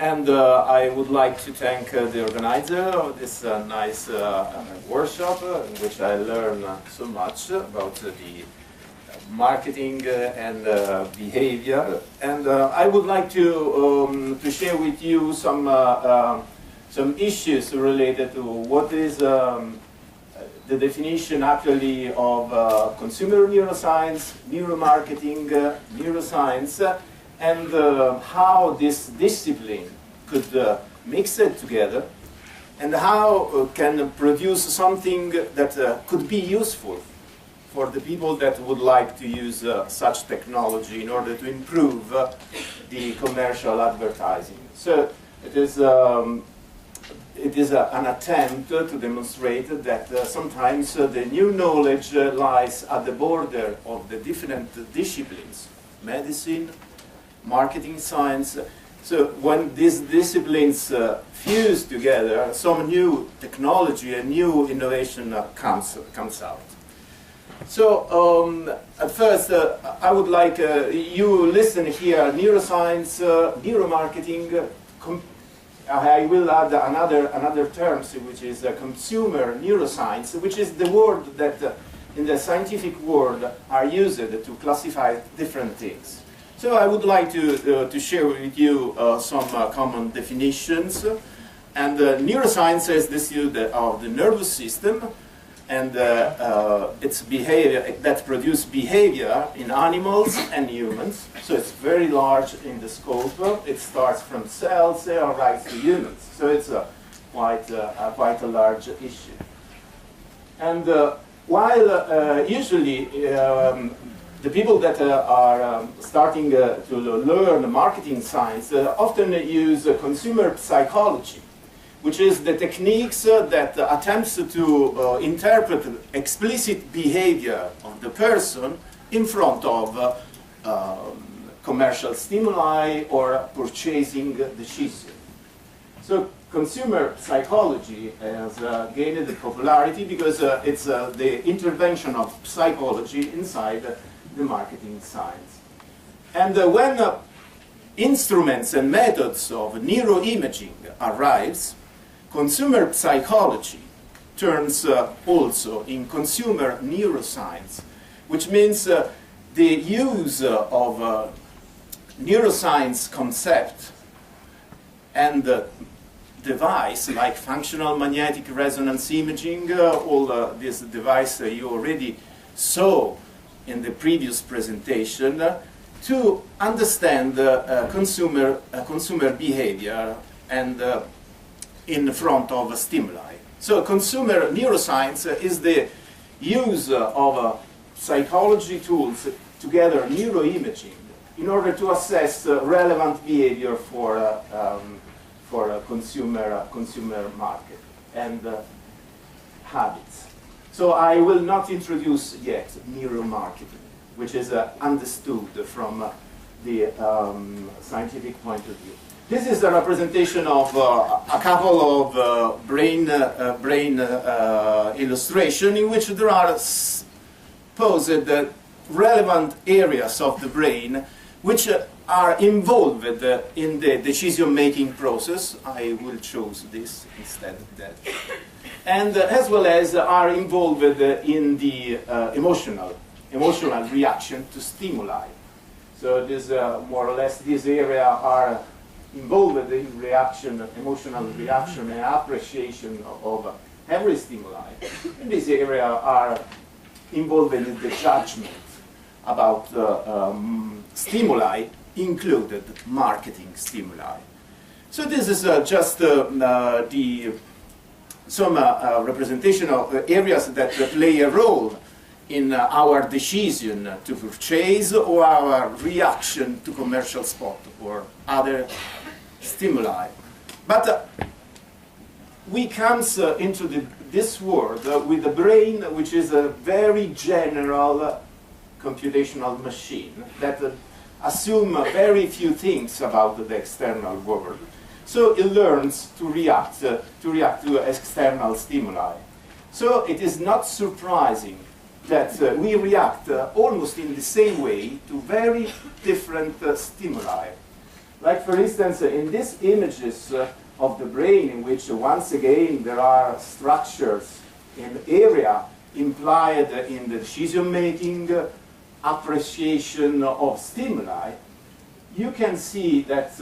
And I would like to thank the organizer of this nice workshop in which I learned so much about the marketing and behavior. And I would like to share with you some issues related to what is the definition actually of consumer neuroscience, neuromarketing, neuroscience, and how this discipline could mix it together, and how can produce something that could be useful for the people that would like to use such technology in order to improve the commercial advertising. So it is an attempt to demonstrate that sometimes the new knowledge lies at the border of the different disciplines, medicine, marketing, science. So when these disciplines fuse together, some new technology and new innovation comes out. So at first, I would like you listen here, neuroscience, neuromarketing. I will add another term, which is consumer neuroscience, which is the word that in the scientific world are used to classify different things. So I would like to share with you some common definitions. And neuroscience is the study of the nervous system and its behavior that produce behavior in animals and humans. So it's very large in the scope. It starts from cells right to humans. So it's quite a large issue. And while usually the people that are starting to learn marketing science often use consumer psychology, which is the techniques that attempts to interpret explicit behavior of the person in front of commercial stimuli or purchasing decision. So consumer psychology has gained popularity because it's the intervention of psychology inside the marketing science. And when instruments and methods of neuroimaging arrives, consumer psychology turns also in consumer neuroscience, which means the use of neuroscience concept and device like functional magnetic resonance imaging, all this device you already saw in the previous presentation, to understand consumer behavior and in front of stimuli. So consumer neuroscience is the use of psychology tools together neuroimaging in order to assess relevant behavior for a consumer market and habits. So I will not introduce yet neuromarketing, which is understood from the scientific point of view. This is a representation of a couple of brain illustration in which there are posed relevant areas of the brain which are involved in the decision-making process. I will choose this instead of that. And as well as are involved in the emotional reaction to stimuli. So this more or less this area are involved in emotional reaction and appreciation of every stimuli. In this area are involved in the judgment about stimuli, included marketing stimuli. So this is just some representation of areas that play a role in our decision to purchase or our reaction to commercial spot or other stimuli. But we come into this world with a brain which is a very general computational machine that assume very few things about the external world. So it learns to react to external stimuli. So it is not surprising that we react almost in the same way to very different stimuli. Like for instance, in these images of the brain in which once again there are structures in area implied in the decision-making, appreciation of stimuli, you can see that,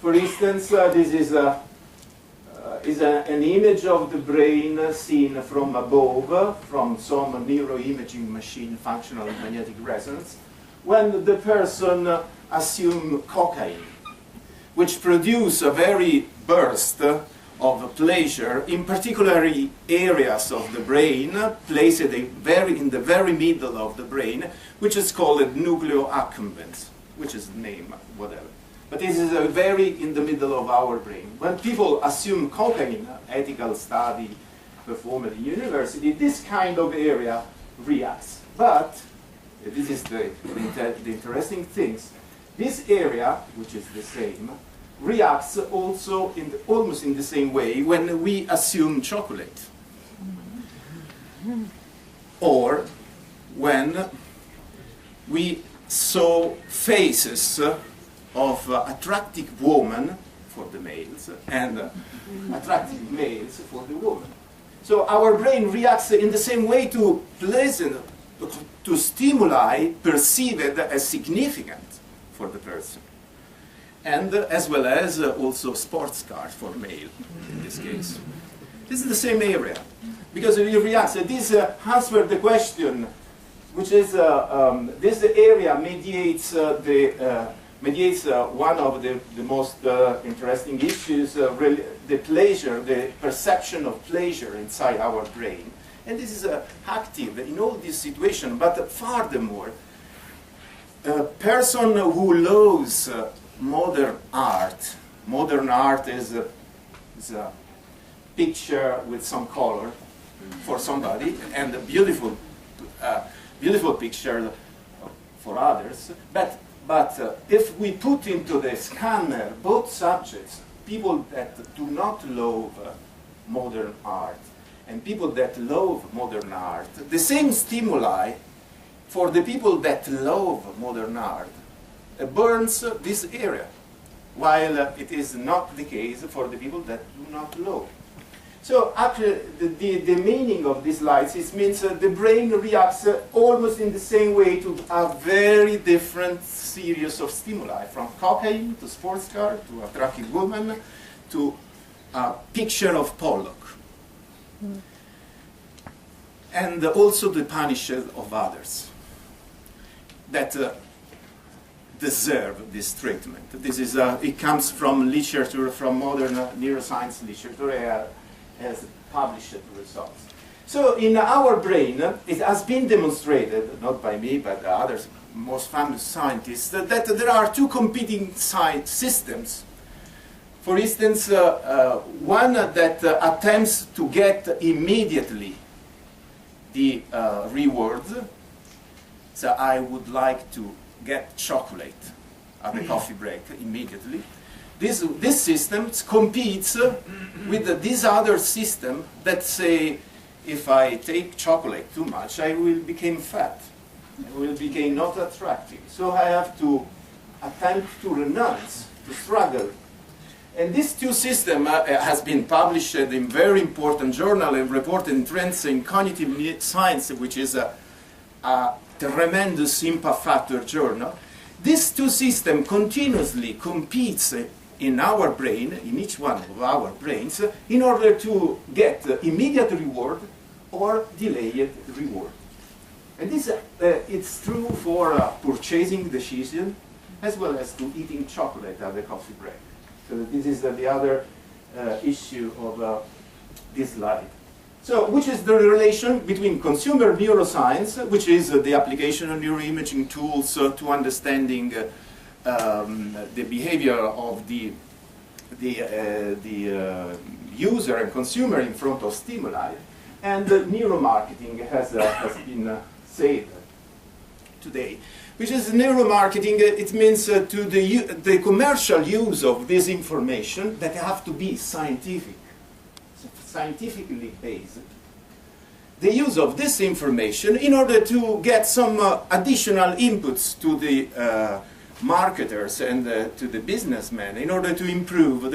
for instance, this is an image of the brain seen from above, from some neuroimaging machine, functional magnetic resonance, when the person assumes cocaine, which produce a very burst of pleasure in particular areas of the brain, placed in the very middle of the brain, which is called nucleo accumbens, which is the name, whatever. But this is very in the middle of our brain. When people assume cocaine, ethical study performed at the university, this kind of area reacts. But, this is the interesting things, this area, which is the same, reacts also almost in the same way when we assume chocolate. Or when we saw faces of attractive women for the males and attractive males for the women. So our brain reacts in the same way to pleasant, to stimuli perceived as significant for the person. And as well as also sports cars for male in this case. This is the same area. Because you react, this answers the question, which is this area mediates one of the most interesting issues, the pleasure, the perception of pleasure inside our brain. And this is active in all these situations, but furthermore, a person who loves modern art is a picture with some color for somebody and a beautiful picture for others. But if we put into the scanner both subjects, people that do not love modern art and people that love modern art, the same stimuli for the people that love modern art burns this area, while it is not the case for the people that do not love. So actually, the meaning of these lights means the brain reacts almost in the same way to a very different series of stimuli, from cocaine to sports car to attractive woman to a picture of Pollock. And also the punishment of others that deserve this treatment. This is it comes from literature, from modern neuroscience literature, has published results. So in our brain, it has been demonstrated, not by me, but others, most famous scientists, that there are two competing systems. For instance, one that attempts to get immediately the rewards. So I would like to get chocolate at the coffee break immediately. This system competes with this other system that say, if I take chocolate too much, I will become fat. I will become not attractive. So I have to attempt to renounce, to struggle. And these two systems has been published in very important journal and reported in Trends in Cognitive Science, which is a tremendous impact factor journal. These two systems continuously competes in our brain, in each one of our brains, in order to get immediate reward or delayed reward. And this it's true for purchasing decision as well as to eating chocolate at the coffee break. So this is the other issue of this slide. So, which is the relation between consumer neuroscience, which is the application of neuroimaging tools to understanding the behavior of the user and consumer in front of stimuli, and neuromarketing has been said today. Which is neuromarketing, it means to the commercial use of this information that have to be scientific, scientifically based. The use of this information in order to get some additional inputs to marketers and to the businessmen in order to improve the